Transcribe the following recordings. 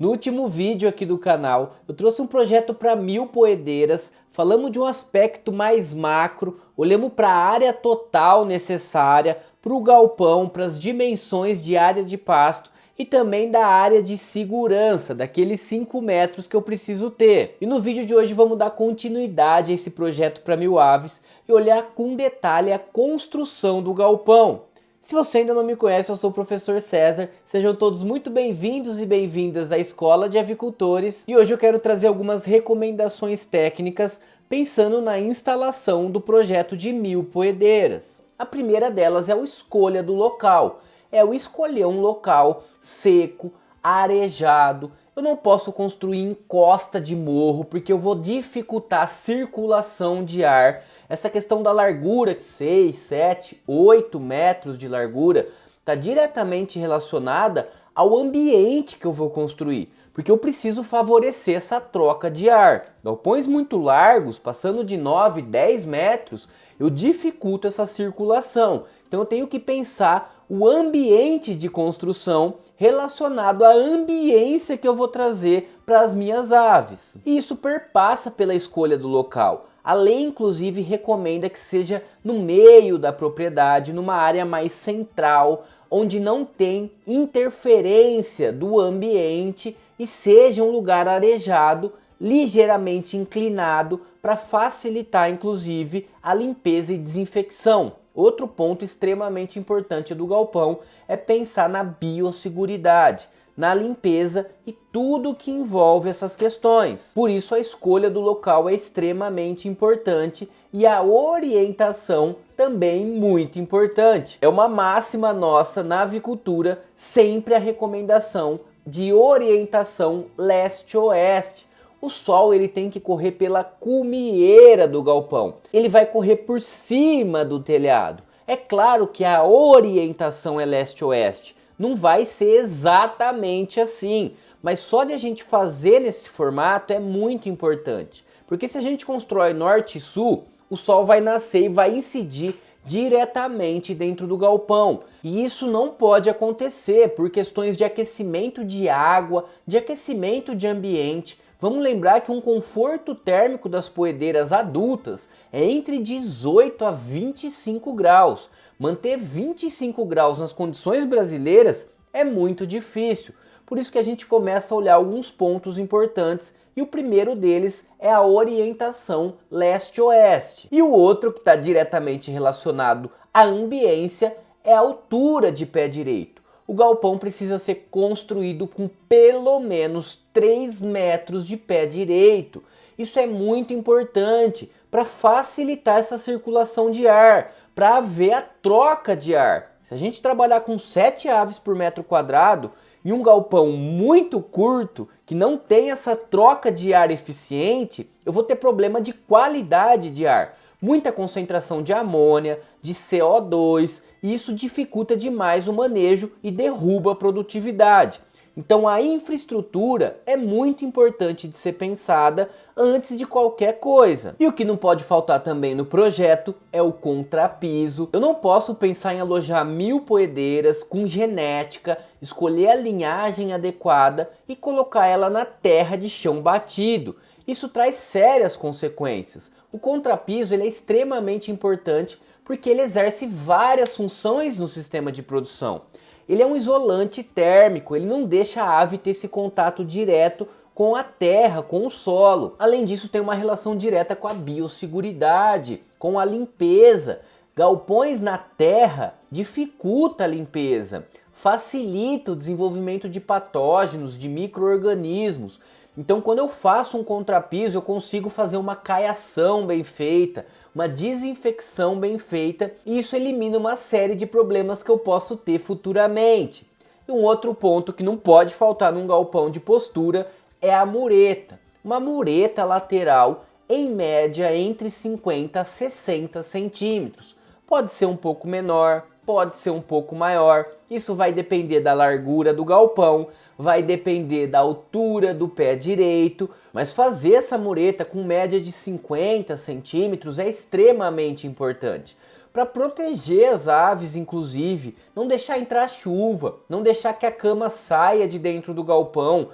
No último vídeo aqui do canal, eu trouxe um projeto para 1000 poedeiras, falamos de um aspecto mais macro, olhamos para a área total necessária, para o galpão, para as dimensões de área de pasto e também da área de segurança, daqueles 5 metros que eu preciso ter. E no vídeo de hoje vamos dar continuidade a esse projeto para 1000 aves e olhar com detalhe a construção do galpão. Se você ainda não me conhece, eu sou o professor César, sejam todos muito bem-vindos e bem-vindas à Escola de Avicultores e hoje eu quero trazer algumas recomendações técnicas pensando na instalação do projeto de 1000 poedeiras. A primeira delas é a escolha do local, é o escolher um local seco, arejado. Eu não posso construir em costa de morro porque eu vou dificultar a circulação de ar. Essa questão da largura, 6, 7, 8 metros de largura, está diretamente relacionada ao ambiente que eu vou construir, porque eu preciso favorecer essa troca de ar. Galpões muito largos, passando de 9, 10 metros, eu dificulto essa circulação. Então eu tenho que pensar o ambiente de construção relacionado à ambiência que eu vou trazer para as minhas aves. E isso perpassa pela escolha do local. A lei, inclusive, recomenda que seja no meio da propriedade, numa área mais central, onde não tem interferência do ambiente e seja um lugar arejado, ligeiramente inclinado, para facilitar, inclusive, a limpeza e desinfecção. Outro ponto extremamente importante do galpão é pensar na biosseguridade, na limpeza e tudo que envolve essas questões. Por isso a escolha do local é extremamente importante e a orientação também muito importante. É uma máxima nossa na avicultura, sempre a recomendação de orientação leste-oeste. O sol ele tem que correr pela cumieira do galpão. Ele vai correr por cima do telhado. É claro que a orientação é leste-oeste. Não vai ser exatamente assim, mas só de a gente fazer nesse formato é muito importante. Porque se a gente constrói norte e sul, o sol vai nascer e vai incidir diretamente dentro do galpão. E isso não pode acontecer por questões de aquecimento de água, de aquecimento de ambiente. Vamos lembrar que um conforto térmico das poedeiras adultas é entre 18 a 25 graus. Manter 25 graus nas condições brasileiras é muito difícil. Por isso que a gente começa a olhar alguns pontos importantes e o primeiro deles é a orientação leste-oeste. E o outro que está diretamente relacionado à ambiência é a altura de pé direito. O galpão precisa ser construído com pelo menos 3 metros de pé direito. Isso é muito importante para facilitar essa circulação de ar, para haver a troca de ar. Se a gente trabalhar com 7 aves por metro quadrado e um galpão muito curto, que não tem essa troca de ar eficiente, eu vou ter problema de qualidade de ar. Muita concentração de amônia, de CO2, e isso dificulta demais o manejo e derruba a produtividade. Então a infraestrutura é muito importante de ser pensada antes de qualquer coisa. E o que não pode faltar também no projeto é o contrapiso. Eu não posso pensar em alojar 1000 poedeiras com genética, escolher a linhagem adequada e colocar ela na terra de chão batido. Isso traz sérias consequências. O contrapiso ele é extremamente importante porque ele exerce várias funções no sistema de produção. Ele é um isolante térmico, ele não deixa a ave ter esse contato direto com a terra, com o solo. Além disso, tem uma relação direta com a biosseguridade, com a limpeza. Galpões na terra dificulta a limpeza, facilita o desenvolvimento de patógenos, de micro-organismos. Então, quando eu faço um contrapiso, eu consigo fazer uma caiação bem feita, uma desinfecção bem feita, e isso elimina uma série de problemas que eu posso ter futuramente. E um outro ponto que não pode faltar num galpão de postura é a mureta. Uma mureta lateral, em média, entre 50 a 60 centímetros. Pode ser um pouco menor, pode ser um pouco maior. Isso vai depender da largura do galpão, vai depender da altura do pé direito, mas fazer essa mureta com média de 50 centímetros é extremamente importante. Para proteger as aves, inclusive, não deixar entrar chuva, não deixar que a cama saia de dentro do galpão.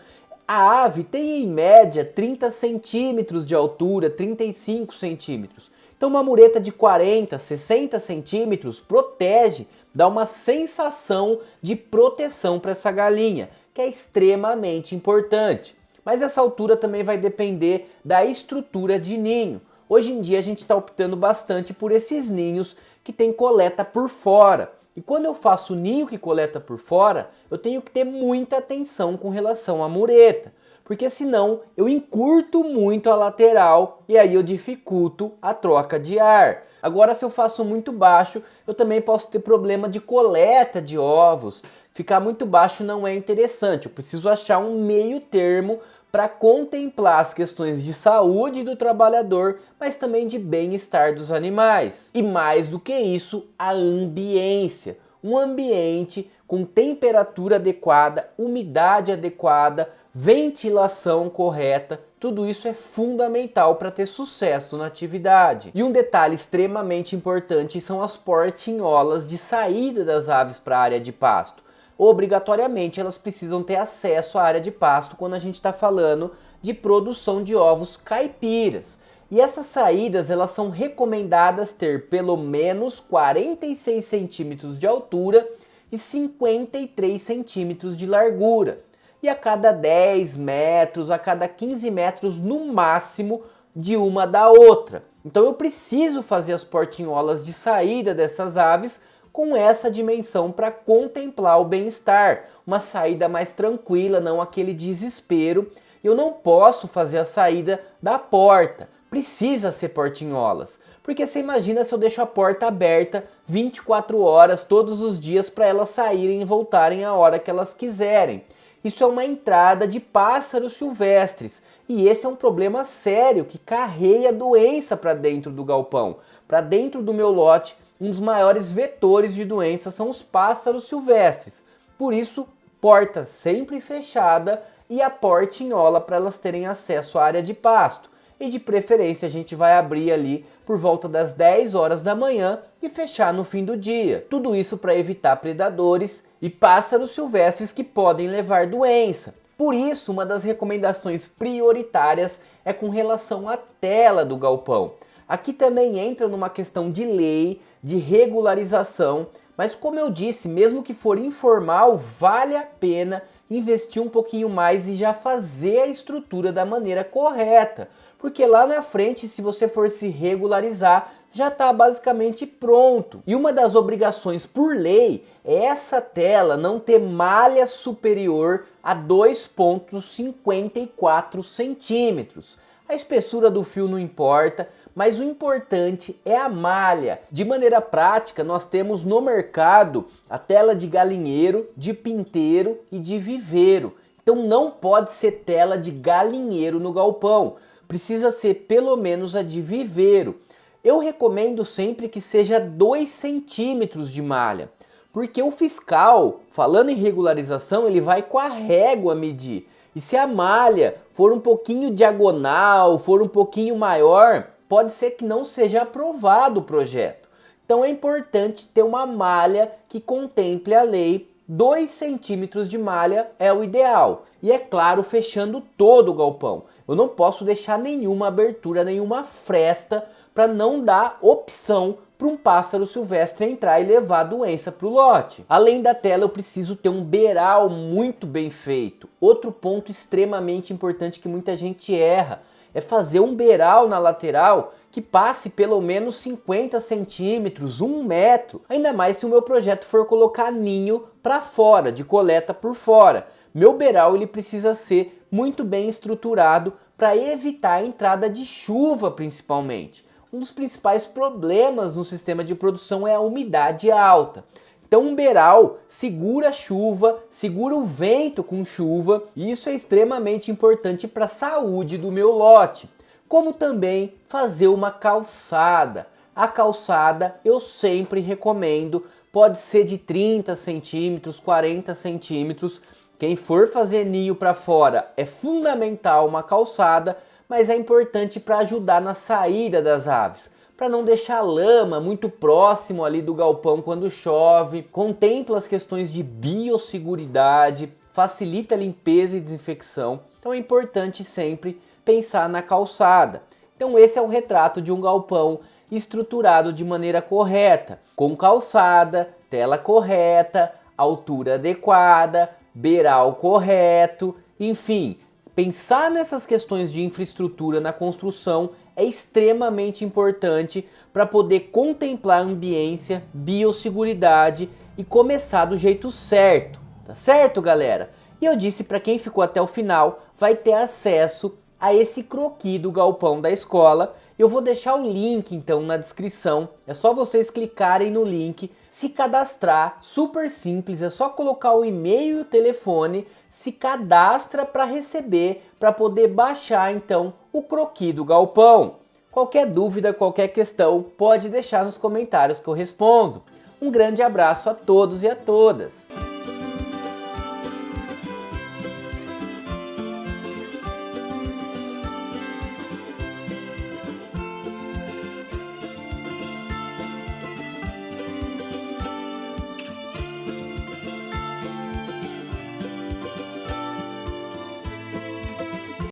A ave tem em média 30 centímetros de altura, 35 centímetros. Então uma mureta de 40, 60 centímetros protege, dá uma sensação de proteção para essa galinha, que é extremamente importante. Mas essa altura também vai depender da estrutura de ninho. Hoje em dia a gente está optando bastante por esses ninhos que tem coleta por fora. E quando eu faço ninho que coleta por fora, eu tenho que ter muita atenção com relação à mureta, porque senão eu encurto muito a lateral e aí eu dificulto a troca de ar. Agora, se eu faço muito baixo, eu também posso ter problema de coleta de ovos. Ficar muito baixo não é interessante, eu preciso achar um meio termo para contemplar as questões de saúde do trabalhador, mas também de bem-estar dos animais. E mais do que isso, a ambiência. Um ambiente com temperatura adequada, umidade adequada, ventilação correta, tudo isso é fundamental para ter sucesso na atividade. E um detalhe extremamente importante são as portinholas de saída das aves para a área de pasto. Obrigatoriamente elas precisam ter acesso à área de pasto quando a gente está falando de produção de ovos caipiras. E essas saídas elas são recomendadas ter pelo menos 46 centímetros de altura e 53 centímetros de largura. E a cada 10 metros, a cada 15 metros no máximo de uma da outra. Então eu preciso fazer as portinholas de saída dessas aves com essa dimensão para contemplar o bem-estar, uma saída mais tranquila, não aquele desespero. Eu não posso fazer a saída da porta, precisa ser portinholas, porque você imagina se eu deixo a porta aberta 24 horas todos os dias para elas saírem e voltarem a hora que elas quiserem. Isso é uma entrada de pássaros silvestres e esse é um problema sério que carrega doença para dentro do galpão, para dentro do meu lote. Um dos maiores vetores de doença são os pássaros silvestres. Por isso, porta sempre fechada e a portinhola para elas terem acesso à área de pasto. E de preferência a gente vai abrir ali por volta das 10 horas da manhã e fechar no fim do dia. Tudo isso para evitar predadores e pássaros silvestres que podem levar doença. Por isso, uma das recomendações prioritárias é com relação à tela do galpão. Aqui também entra numa questão de lei, de regularização, mas como eu disse, mesmo que for informal, vale a pena investir um pouquinho mais e já fazer a estrutura da maneira correta, porque lá na frente, se você for se regularizar, já está basicamente pronto. E uma das obrigações por lei é essa tela não ter malha superior a 2,54 centímetros. A espessura do fio não importa, mas o importante é a malha. De maneira prática, nós temos no mercado a tela de galinheiro, de pinteiro e de viveiro. Então não pode ser tela de galinheiro no galpão, precisa ser pelo menos a de viveiro. Eu recomendo sempre que seja 2 centímetros de malha, porque o fiscal, falando em regularização, ele vai com a régua medir. E se a malha for um pouquinho diagonal, for um pouquinho maior, pode ser que não seja aprovado o projeto. Então é importante ter uma malha que contemple a lei. 2 centímetros de malha é o ideal. E é claro, fechando todo o galpão. Eu não posso deixar nenhuma abertura, nenhuma fresta para não dar opção para um pássaro silvestre entrar e levar a doença para o lote. Além da tela, eu preciso ter um beiral muito bem feito. Outro ponto extremamente importante que muita gente erra é fazer um beiral na lateral que passe pelo menos 50 centímetros, 1 metro. Ainda mais se o meu projeto for colocar ninho para fora, de coleta por fora. Meu beiral ele precisa ser muito bem estruturado para evitar a entrada de chuva principalmente. Um dos principais problemas no sistema de produção é a umidade alta. Então um beiral segura a chuva, segura o vento com chuva, e isso é extremamente importante para a saúde do meu lote. Como também fazer uma calçada. A calçada eu sempre recomendo, pode ser de 30 centímetros, 40 centímetros. Quem for fazer ninho para fora é fundamental uma calçada, mas é importante para ajudar na saída das aves, para não deixar lama muito próximo ali do galpão quando chove. Contempla as questões de biosseguridade, facilita a limpeza e desinfecção, então é importante sempre pensar na calçada. Então esse é o retrato de um galpão estruturado de maneira correta, com calçada, tela correta, altura adequada, beiral correto, enfim, pensar nessas questões de infraestrutura na construção é extremamente importante para poder contemplar a ambiência, biosseguridade e começar do jeito certo, tá certo, galera? E eu disse para quem ficou até o final, vai ter acesso a esse croquis do galpão da escola. Eu vou deixar o link então na descrição, é só vocês clicarem no link, se cadastrar, super simples, é só colocar o e-mail e o telefone, se cadastra para receber, para poder baixar então o croquis do galpão. Qualquer dúvida, qualquer questão, pode deixar nos comentários que eu respondo. Um grande abraço a todos e a todas!